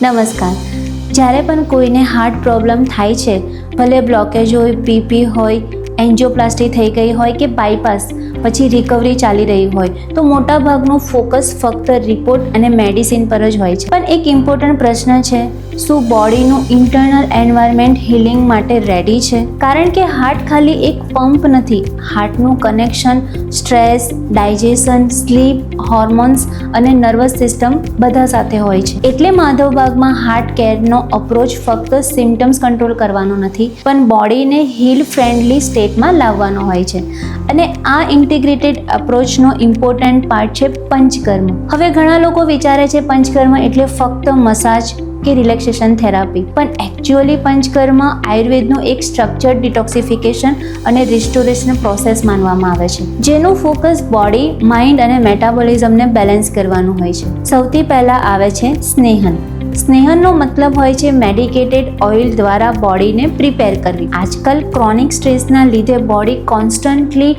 નમસ્કાર. જ્યારે પણ કોઈને હાર્ટ પ્રોબ્લેમ થાય છે, ભલે બ્લોકેજ હોય, બીપી હોય, એન્જિયોપ્લાસ્ટી થઈ ગઈ હોય કે બાયપાસ પછી રિકવરી ચાલી રહી હોય, તો મોટાભાગનું ફોકસ ફક્ત રિપોર્ટ અને મેડિસિન પર જ હોય છે. પણ એક ઇમ્પોર્ટન્ટ પ્રશ્ન છે, શું બોડીનું ઇન્ટરનલ એન્વાયરમેન્ટ હિલિંગ માટે રેડી છે? કારણ કે હાર્ટ ખાલી એક પંપ નથી. હાર્ટનું connection stress, digestion, sleep, hormones અને નર્વસ સિસ્ટમ બધા સાથે હોય છે. એટલે માધવબાગમાં હાર્ટ કેરનો અપ્રોચ ફક્ત સિમ્ટમ્સ કંટ્રોલ કરવાનો નથી, પણ બોડીને હીલ ફ્રેન્ડલી સ્ટેટમાં લાવવાનો હોય છે. અને આ ઇન્ટિગ્રેટેડ અપ્રોચનો ઇમ્પોર્ટન્ટ પાર્ટ છે પંચકર્મ. હવે ઘણા લોકો વિચારે છે પંચકર્મ એટલે ફક્ત મસાજ કે રિલેક્સેશન થેરાપી, પણ એકચ્યુઅલી પંચકર્મ આયુર્વેદનું એક સ્ટ્રક્ચર્ડ ડિટોક્સિફિકેશન અને રિસ્ટોરેશન પ્રોસેસ માનવામાં આવે છે, જેનું ફોકસ બોડી, માઇન્ડ અને મેટાબોલિઝમને બેલેન્સ કરવાનું હોય છે. સૌથી પહેલાં આવે છે સ્નેહન. સ્નેહનનો મતલબ હોય છે મેડિકેટેડ ઓઇલ દ્વારા બોડીને પ્રિપેર કરવી. આજકાલ ક્રોનિક સ્ટ્રેસના લીધે બોડી કોન્સ્ટન્ટલી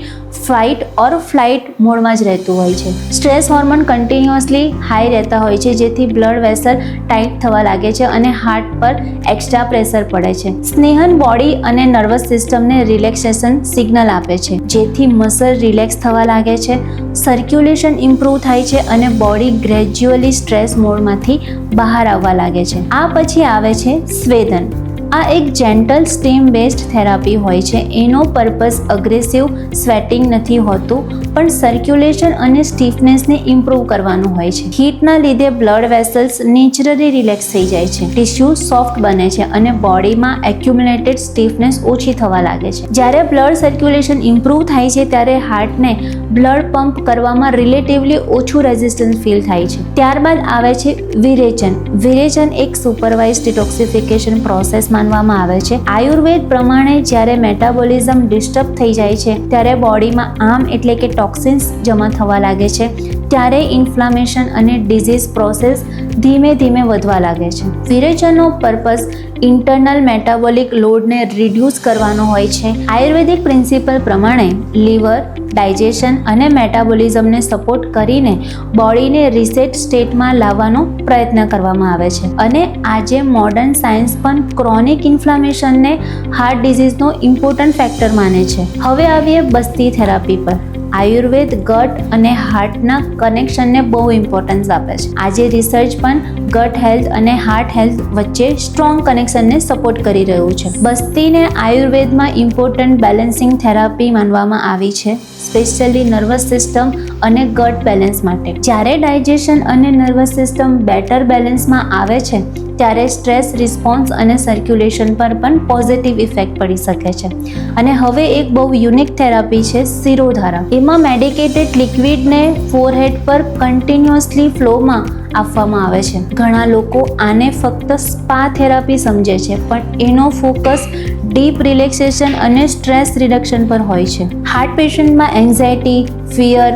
ફાઇટ ઓર ફ્લાઇટ મોડમાં જ રહેતું હોય છે. સ્ટ્રેસ હોર્મોન કન્ટિન્યુઅસલી હાઈ રહેતા હોય છે, જેથી બ્લડ વેસલ ટાઈટ થવા લાગે છે અને હાર્ટ પર એક્સ્ટ્રા પ્રેશર પડે છે. સ્નેહન બોડી અને નર્વસ સિસ્ટમને રિલેક્સેશન સિગ્નલ આપે છે, જેથી મસલ રિલેક્સ થવા લાગે છે, સર્ક્યુલેશન ઇમ્પ્રૂવ થાય છે અને બોડી ગ્રેજ્યુઅલી સ્ટ્રેસ મોડમાંથી બહાર આવવા લાગે છે. આ પછી આવે છે સ્વેદન. આ એક જેન્ટલ સ્ટીમ બેઝડ થેરાપી હોય છે. એનો પર્પઝ અગ્રેસિવ સ્વેટિંગ નથી હોતું, પણ સર્ક્યુલેશન અને સ્ટીફનેસને ઇમ્પ્રૂવ કરવાનું હોય છે. હીટના લીધે બ્લડ વેસલ્સ નેચરલી રિલેક્સ થઈ જાય છે, ટિશ્યુ સોફ્ટ બને છે અને બોડીમાં એક્યુમ્યુલેટેડ સ્ટીફનેસ ઓછી થવા લાગે છે. જ્યારે બ્લડ સર્ક્યુલેશન ઇમ્પ્રૂવ થાય છે, ત્યારે હાર્ટને બ્લડ પંપ કરવામાં રિલેટિવલી ઓછું રેઝિસ્ટન્સ ફીલ થાય છે. ત્યારબાદ આવે છે વિરેચન. વિરેચન એક સુપરવાઇઝ ડિટોક્સિફિકેશન પ્રોસેસ માનવામાં આવે છે. આયુર્વેદ પ્રમાણે જ્યારે મેટાબોલિઝમ ડિસ્ટર્બ થઈ જાય છે, ત્યારે બોડીમાં આમ એટલે કે ટોક્સિન્સ જમા થવા લાગે છે, ત્યારે ઇન્ફ્લામેશન અને ડિઝીઝ પ્રોસેસ ધીમે ધીમે વધવા લાગે છે. વિરેચનનો પર્પઝ ઇન્ટરનલ મેટાબોલિક લોડને રિડ્યુસ કરવાનો હોય છે. આયુર્વેદિક પ્રિન્સિપલ પ્રમાણે લીવર, ડાયજેશન અને મેટાબોલિઝમને સપોર્ટ કરીને બોડીને રિસેટ સ્ટેટમાં લાવવાનો પ્રયત્ન કરવામાં આવે છે. અને આજે મોડર્ન સાયન્સ પણ ક્રોનિક ઇન્ફ્લામેશનને હાર્ટ ડિઝીઝનો ઇમ્પોર્ટન્ટ ફેક્ટર માને છે. હવે આવીએ બસ્તી થેરાપી પર. આયુર્વેદ ગટ અને હાર્ટના કનેક્શનને બહુ ઇમ્પોર્ટન્સ આપે છે. આજે રિસર્ચ પણ ગટ હેલ્થ અને હાર્ટ હેલ્થ વચ્ચે સ્ટ્રોંગ કનેક્શનને સપોર્ટ કરી રહ્યું છે. બસ્તીને આયુર્વેદમાં ઇમ્પોર્ટન્ટ બેલેન્સિંગ થેરાપી માનવામાં આવી છે, સ્પેશિયલી નર્વસ સિસ્ટમ અને ગટ બેલેન્સ માટે. જ્યારે ડાયજેશન અને નર્વસ સિસ્ટમ બેટર બેલેન્સમાં આવે છે, ત્યારે સ્ટ્રેસ રિસ્પોન્સ અને સર્ક્યુલેશન પર પણ પોઝિટિવ ઇફેક્ટ પડી શકે છે. અને હવે એક બહુ યુનિક થેરાપી છે શિરોધારા. એમાં મેડિકેટેડ લિક્વિડને ફોરહેડ પર કન્ટિન્યુઅસલી ફ્લોમાં આપવામાં આવે છે. ઘણા લોકો આને ફક્ત સ્પા થેરાપી સમજે છે, પણ એનો ફોકસ ડીપ રિલેક્સેશન અને સ્ટ્રેસ રિડક્શન પર હોય છે. હાર્ટ પેશન્ટમાં એન્ઝાયટી, ફિયર,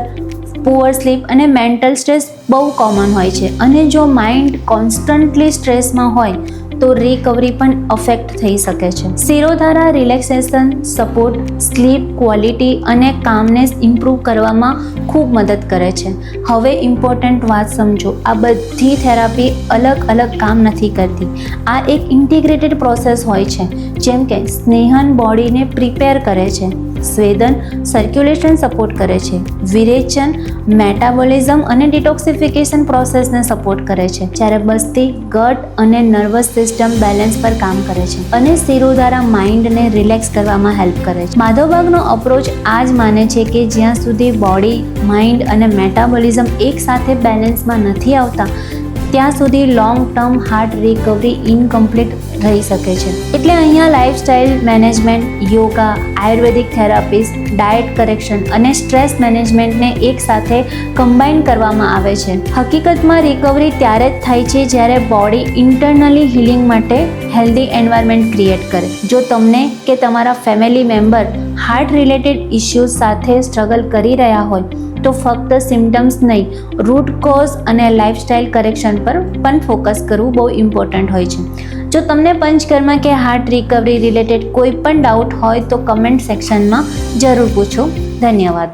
પુઅર સ્લીપ અને મેન્ટલ સ્ટ્રેસ બહુ કોમન હોય છે. અને જો માઇન્ડ કોન્સ્ટન્ટલી સ્ટ્રેસમાં હોય તો રિકવરી પણ અફેક્ટ થઈ શકે છે. Shirodhara relaxation, support, sleep quality અને કામનેસ ઇમ્પ્રૂવ કરવામાં ખૂબ મદદ કરે છે. હવે ઇમ્પોર્ટન્ટ વાત સમજો, આ બધી થેરાપી અલગ અલગ કામ નથી કરતી. આ એક ઇન્ટિગ્રેટેડ પ્રોસેસ હોય છે. જેમ કે સ્નેહન બોડીને પ્રિપેર કરે છે, સ્વેદન સર્ક્યુલેશન સપોર્ટ કરે છે, વિરેચન મેટાબોલિઝમ અને ડિટોક્સિફિકેશન પ્રોસેસને સપોર્ટ કરે છે, જ્યારે બસ્તી ગટ અને નર્વસ સિસ્ટમ બેલેન્સ પર કામ કરે છે, અને શિરોધારા માઇન્ડને રિલેક્સ કરવામાં હેલ્પ કરે છે. માધવબાગનો અપ્રોચ આ જ માને છે કે જ્યાં સુધી બોડી, માઇન્ડ અને મેટાબોલિઝમ એક સાથે બેલેન્સમાં નથી આવતા, ત્યાં સુધી long term heart recovery incomplete રહી શકે છે. એટલે અહીંયા લાઇફસ્ટાઇલ મેનેજમેન્ટ, યોગા, આયુર્વેદિક થેરાપીસ, ડાયટ કરેક્શન અને સ્ટ્રેસ મેનેજમેન્ટને એક સાથે કમ્બાઈન કરવામાં આવે છે. હકીકતમાં રિકવરી ત્યારે જ થાય છે જ્યારે બોડી ઇન્ટરનલી હિલિંગ માટે હેલ્ધી એન્વાયરમેન્ટ ક્રિએટ કરે. જો તમને કે તમારા family member heart related issues સાથે સ્ટ્રગલ કરી રહ્યા હોય, તો ફક્ત સિમ્ટમ્સ નહીં, રૂટ કોઝ અને લાઇફસ્ટાઇલ કરેક્શન પર પણ ફોકસ કરવું બહુ ઇમ્પોર્ટન્ટ હોય છે. જો તમને પંચકર્મ કે હાર્ટ રિકવરી રિલેટેડ કોઈ પણ ડાઉટ હોય તો કમેન્ટ સેક્શનમાં જરૂર પૂછો. ધન્યવાદ.